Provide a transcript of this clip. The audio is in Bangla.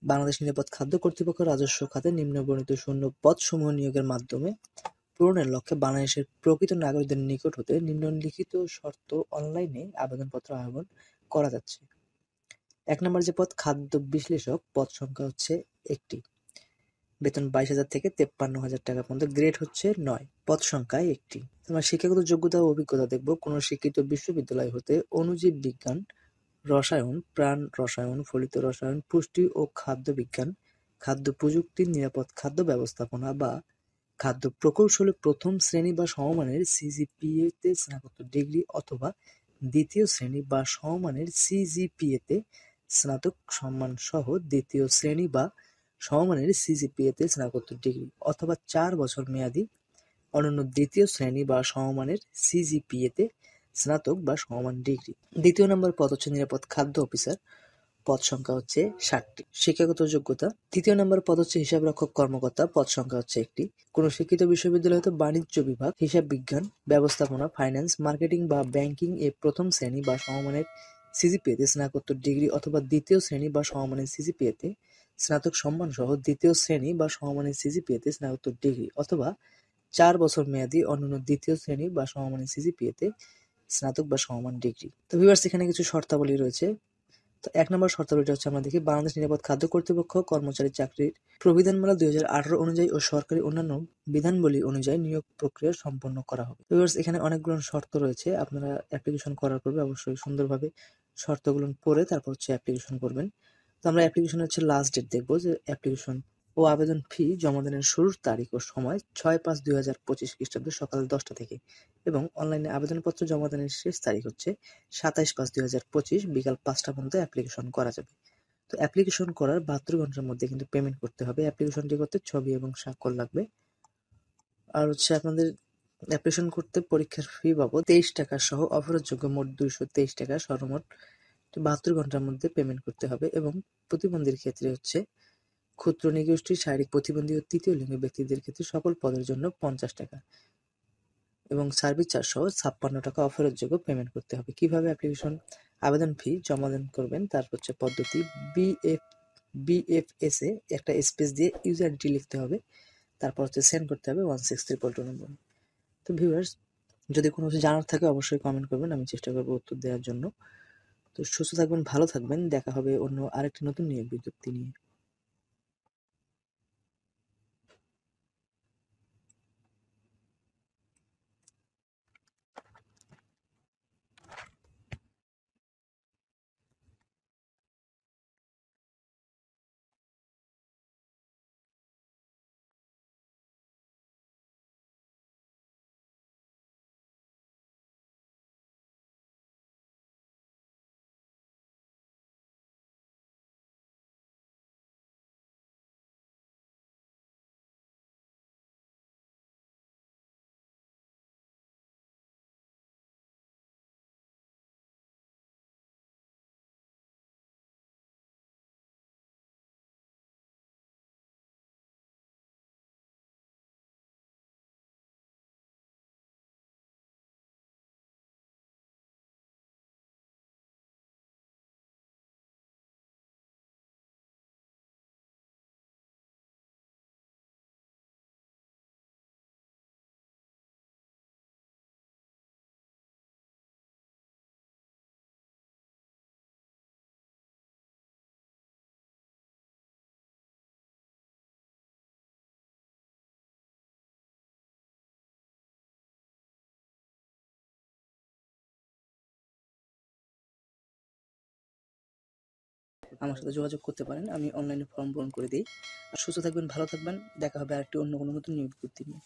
বাংলাদেশ নিরাপদ খাদ্য কর্তৃপক্ষ রাজস্ব খাতে নিম্নবর্ণিত শূন্য পদসমূহ নিয়োগের মাধ্যমে পূরণের লক্ষ্যে বাংলাদেশের প্রকৃত নাগরিকদের নিকট হতে নিম্নলিখিত শর্ত অনলাইনে আবেদনপত্র আহ্বান করা যাচ্ছে। ১ নম্বর যে পদ খাদ্য বিশ্লেষক, পদ সংখ্যা হচ্ছে ১টি, বেতন ২২,০০০ থেকে ৫৩,০০০ টাকা পর্যন্ত, গ্রেড হচ্ছে ৯, পদ সংখ্যা ১টি। আমরা শিক্ষাগত যোগ্যতা ও অভিজ্ঞতা দেখব। কোনো শিক্ষিত বিশ্ববিদ্যালয় হতে অণুজীব বিজ্ঞান, রসায়ন, প্রাণ রসায়ন, ফলিত রসায়ন, পুষ্টি ও খাদ্য বিজ্ঞান, খাদ্য প্রযুক্তি, নিরাপদ খাদ্য ব্যবস্থাপনা বা খাদ্য প্রকৌশলে প্রথম শ্রেণী বা সমমানের সিজিপিএ-তে স্নাতকোত্তর ডিগ্রি অথবা দ্বিতীয় শ্রেণী বা সমমানের সিজিপিএ-তে স্নাতক সম্মানসহ দ্বিতীয় শ্রেণী বা সমমানের সিজিপিএ-তে স্নাতকোত্তর ডিগ্রি অথবা ৪ বছর মেয়াদী অনন্য দ্বিতীয় শ্রেণী বা সমমানের সিজিপিএ-তে স্নাতক বা সমমান ডিগ্রি। দ্বিতীয় নম্বর পদ হচ্ছে নিরাপদ খাদ্য অফিসার, পদ সংখ্যা হচ্ছে ৬০টি। শিক্ষাগত যোগ্যতা। তৃতীয় নম্বর পদ হচ্ছে হিসাবরক্ষক কর্মকর্তা, পদ সংখ্যা হচ্ছে ১টি। কোনো শিক্ষিত বিশ্ববিদ্যালয় হতে বাণিজ্য বিভাগ, হিসাব বিজ্ঞান, ব্যবস্থাপনা, ফাইন্যান্স, মার্কেটিং বা ব্যাংকিং এ প্রথম শ্রেণী বা সমমানের সিজিপিএতে স্নাতকোত্তর ডিগ্রি অথবা দ্বিতীয় শ্রেণী বা সমমানের সিজিপিএতে স্নাতক সম্মানসহ দ্বিতীয় শ্রেণী বা সমমানের সিজিপিএতে স্নাতকোত্তর ডিগ্রি অথবা ৪ বছর মেয়াদী অনন্য দ্বিতীয় শ্রেণী বা সমমানের সিজিপিএতে স্নাতক বা সমমান ডিগ্রি। তো ভিউয়ার্স, এখানে কিছু শর্তাবলী রয়েছে। তো ১ নম্বর শর্তাবলীটা হচ্ছে আমরা দেখি, বাংলাদেশ নিরাপদ খাদ্য কর্তৃপক্ষ কর্মচারী চাকরির প্রবিধানমালা ২০১৮ অনুযায়ী ও সরকারি অন্যান্য বিধানবলী অনুযায়ী নিয়োগ প্রক্রিয়া সম্পন্ন করা হবে। ভিউয়ার্স, এখানে অনেকগুলো শর্ত রয়েছে। আপনারা অ্যাপ্লিকেশন করার পূর্বে অবশ্যই সুন্দরভাবে শর্তগুলো পড়ে তারপর হচ্ছে অ্যাপ্লিকেশন করবেন। তো আমরা অ্যাপ্লিকেশনের হচ্ছে লাস্ট ডেট দেখব, যে অ্যাপ্লিকেশন ও আবেদন ফি জমা দানের শুরুর তারিখ ও সময় ৬/৫/২০২৫ খ্রিস্টাব্দ সকাল ১০টা থেকে এবং অনলাইনে আবেদনপত্র জমা দানের শেষ তারিখ হচ্ছে ২৭/৫/২০২৫ বিকাল ৫টা পর্যন্ত অ্যাপ্লিকেশন করা যাবে। তো অ্যাপ্লিকেশন করার ৭২ ঘন্টার মধ্যে কিন্তু পেমেন্ট করতে হবে। অ্যাপ্লিকেশনটি করতে ছবি এবং স্বাক্ষর লাগবে। আর হচ্ছে আপনাদের অ্যাপ্লিকেশন করতে পরীক্ষার ফি বাবদ ২৩ টাকা সহ অফারযোগ্য মোট ২২৩ টাকা সর্বমোট ৭২ ঘন্টার মধ্যে পেমেন্ট করতে হবে এবং প্রতিবন্ধীর ক্ষেত্রে হচ্ছে ক্ষুদ্র নৃগোষ্ঠী, শারীরিক প্রতিবন্ধী ও তৃতীয় লিঙ্গের ব্যক্তিদের ক্ষেত্রে সকল পদের জন্য ৫০ টাকা এবং সার্ভিস চার্জ সহ ৫৬ টাকা অফারযোগ্য পেমেন্ট করতে হবে। কিভাবে অ্যাপ্লিকেশন আবেদন ফি জমা করবেন তার হচ্ছে পদ্ধতি, বিএফএস এ একটা স্পেস দিয়ে ইউজার আইডি লিখতে হবে, তারপর হচ্ছে সেন্ড করতে হবে 16322 নম্বর। তো ভিউয়ার্স, যদি কোনো কিছু জানার থাকে অবশ্যই কমেন্ট করবেন, আমি চেষ্টা করবো উত্তর দেওয়ার জন্য। তো সুস্থ থাকবেন, ভালো থাকবেন, দেখা হবে অন্য আরেকটি নতুন নিয়োগ বিজ্ঞপ্তি নিয়ে। আমার সাথে যোগাযোগ করতে পারেন, আমি অনলাইনে ফর্ম পূরণ করে দিই। আর সুস্থ থাকবেন, ভালো থাকবেন, দেখা হবে আরেকটি অন্য কোনো নতুন নিয়োগ বিজ্ঞপ্তি নিয়ে।